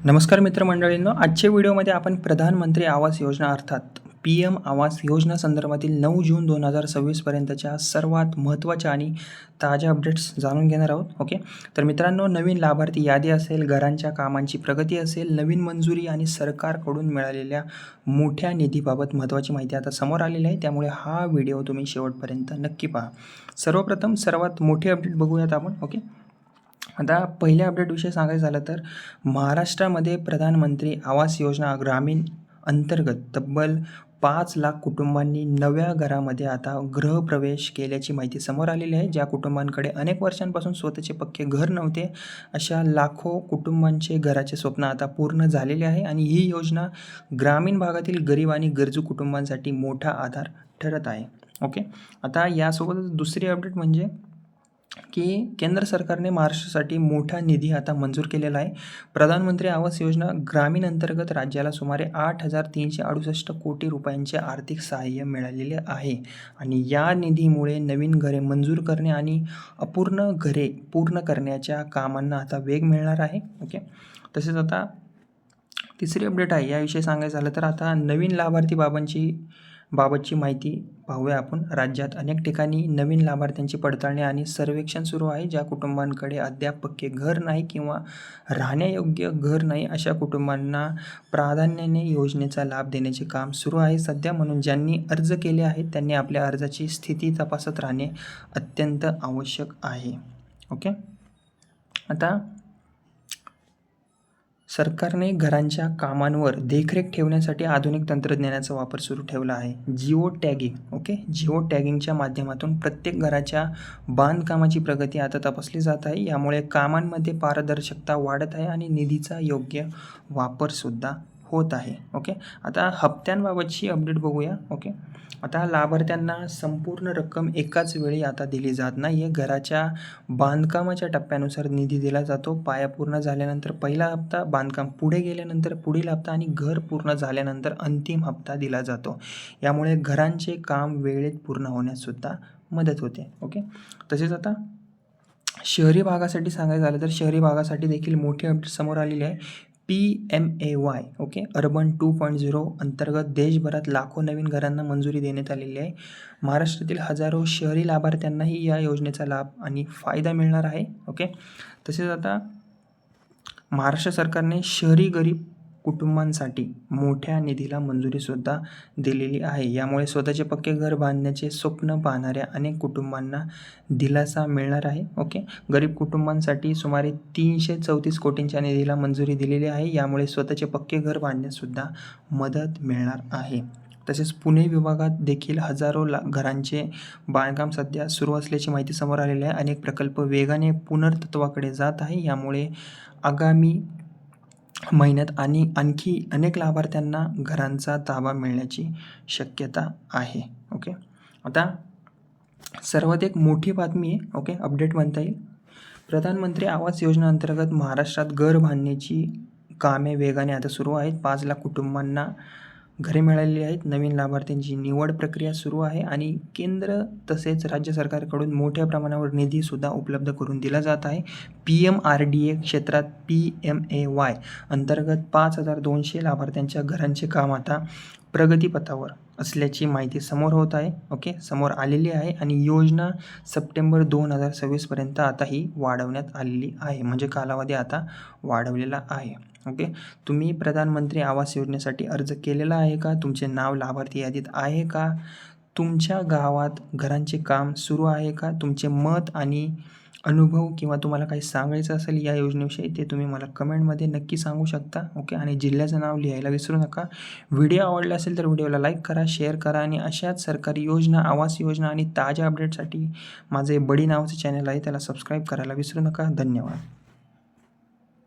नमस्कार मित्रमंडळींनो, आजच्या व्हिडिओमध्ये आपण प्रधानमंत्री आवास योजना अर्थात PM आवास योजना संदर्भातील 9 जून 2026 पर्यंतच्या सर्वात महत्त्वाच्या आणि ताज्या अपडेट्स जाणून घेणार आहोत. ओके, तर मित्रांनो, नवीन लाभार्थी यादी असेल, घरांच्या कामांची प्रगती असेल, नवीन मंजुरी आणि सरकारकडून मिळालेल्या मोठ्या निधीबाबत महत्त्वाची माहिती आता समोर आलेली आहे. त्यामुळे हा व्हिडिओ तुम्ही शेवटपर्यंत नक्की पहा. सर्वप्रथम सर्वात मोठी अपडेट बघूयात आपण. ओके, आता पहिल्या अपडेटविषयी सांगायचं झालं तर महाराष्ट्रामध्ये प्रधानमंत्री आवास योजना ग्रामीण अंतर्गत तब्बल 5 लाख कुटुंबांनी नव्या घरामध्ये आता गृहप्रवेश केल्याची माहिती समोर आलेली आहे. ज्या कुटुंबांकडे अनेक वर्षांपासून स्वतःचे पक्के घर नव्हते, अशा लाखो कुटुंबांचे घराचे स्वप्न आता पूर्ण झालेले आहे आणि ही योजना ग्रामीण भागातील गरीब आणि गरजू कुटुंबांसाठी मोठा आधार ठरत आहे. ओके, आता यासोबतच दुसरी अपडेट म्हणजे की केंद्र सरकारने महाराष्ट्रासाठी मोठा निधी आता मंजूर केलेला आहे. प्रधानमंत्री आवास योजना ग्रामीण अंतर्गत राज्याला सुमारे 8,368 कोटी रुपयांचे आर्थिक सहाय्य मिळालेले आहे आणि या निधीमुळे नवीन घरे मंजूर करणे आणि अपूर्ण घरे पूर्ण करण्याच्या कामांना आता वेग मिळणार आहे. ओके, तसेच आता तिसरी अपडेट आहे, याविषयी सांगायचं झालं तर आता नवीन लाभार्थी बाबतची माहिती पाहूया आपण. राज्यात अनेक ठिकाणी नवीन लाभार्थ्यांची पडताळणी आणि सर्वेक्षण सुरू आहे. ज्या कुटुंबांकडे अद्याप पक्के घर नाही किंवा राहण्यायोग्य घर नाही, अशा कुटुंबांना प्राधान्याने योजनेचा लाभ देण्याचे काम सुरू आहे सध्या. म्हणून ज्यांनी अर्ज केले आहेत त्यांनी आपल्या अर्जाची स्थिती तपासत राहणे अत्यंत आवश्यक आहे. ओके, आता सरकारने घरांच्या कामांवर देखरेख ठेवण्यासाठी आधुनिक तंत्रज्ञानाचा वापर सुरू ठेवला आहे. Geo tagging. ओके, जिओ टॅगिंगच्या माध्यमातून प्रत्येक घराच्या बांधकामाची प्रगती आता तपासली जात आहे. यामुळे कामांमध्ये पारदर्शकता वाढत आहे आणि निधीचा योग्य वापरसुद्धा होत आहे. ओके, आता हप्त्यांबाबतची अपडेट बघूया. ओके, आता लाभार्थ्यांना संपूर्ण रक्कम एकाच वेळी आता दिली जात नाही आहे. घराच्या बांधकामाच्या टप्प्यानुसार निधी दिला जातो. पाया पूर्ण झाल्यानंतर पहिला हप्ता, बांधकाम पुढे गेल्यानंतर पुढील हप्ता आणि घर पूर्ण झाल्यानंतर अंतिम हप्ता दिला जातो. यामुळे घरांचे काम वेळेत पूर्ण होण्याससुद्धा मदत होते. ओके, तसेच आता शहरी भागासाठी सांगायचं झालं तर शहरी भागासाठी देखील मोठी अपडेट समोर आलेली आहे. PMAY ओके, अर्बन 2.0 अंतर्गत देशभरात लाखो नवीन घरांना मंजुरी देण्यात आलेली आहे. महाराष्ट्रातील हजारो शहरी लाभार्थ्यांनाही या योजनेचा लाभ आणि फायदा मिळणार आहे. ओके, तसेच आता महाराष्ट्र सरकारने शहरी गरीब कुटुंबांसाठी मोठ्या निधीला मंजुरीसुद्धा दिलेली आहे. यामुळे स्वतःचे पक्के घर बांधण्याचे स्वप्न पाहणाऱ्या अनेक कुटुंबांना दिलासा मिळणार आहे. ओके, गरीब कुटुंबांसाठी सुमारे 334 कोटींच्या निधीला मंजुरी दिलेली आहे. यामुळे स्वतःचे पक्के घर बांधण्याससुद्धा मदत मिळणार आहे. तसेच पुणे विभागात देखील हजारो घरांचे बांधकाम सध्या सुरू असल्याची माहिती समोर आलेली आहे. अनेक प्रकल्प वेगाने पुनर्तत्वाकडे जात आहे. यामुळे आगामी महिन्यात आणखी अनेक लाभार्थ्यांना घरांचा ताबा मिळण्याची शक्यता आहे. ओके, आता सर्वात एक मोठी बातमी आहे. ओके, अपडेट म्हणता येईल. प्रधानमंत्री आवास योजना अंतर्गत महाराष्ट्रात घर बांधण्याची कामे वेगाने आता सुरू आहेत. 5 लाख कुटुंबांना घरे मिळालेली आहेत. नवीन लाभार्थ्यांची निवड प्रक्रिया सुरू आहे आणि केंद्र तसेच राज्य सरकारकडून मोठ्या प्रमाणावर निधीसुद्धा उपलब्ध करून दिला जात आहे. PMRDA क्षेत्रात PMAY अंतर्गत 5,200 लाभार्थ्यांच्या घरांचे काम आता प्रगतीपथावर असल्याची माहिती समोर होत आहे. ओके, समोर आलेली आहे आणि योजना सप्टेंबर 2026 पर्यंत आता ही वाढवण्यात आलेली आहे. म्हणजे कालावधी आता वाढवलेला आहे. ओके, तुम्ही प्रधानमंत्री आवास योजनेसाठी अर्ज केलेला आहे का? तुमचे नाव लाभार्थी यादीत आहे का? तुमच्या गावात घरांचे काम सुरू आहे का? तुमचे मत आणि अनुभव किंवा तुम्हाला काही सांगायचं असेल या योजनेविषयी ते तुम्ही मला कमेंटमध्ये नक्की सांगू शकता. ओके, आणि जिल्ह्याचं नाव लिहायला विसरू नका. व्हिडिओ आवडला असेल तर व्हिडिओला लाईक करा, शेअर करा आणि अशाच सरकारी योजना, आवास योजना आणि ताज्या अपडेटसाठी माझे बडी नावाचं चॅनल आहे त्याला सबस्क्राईब करायला विसरू नका. धन्यवाद.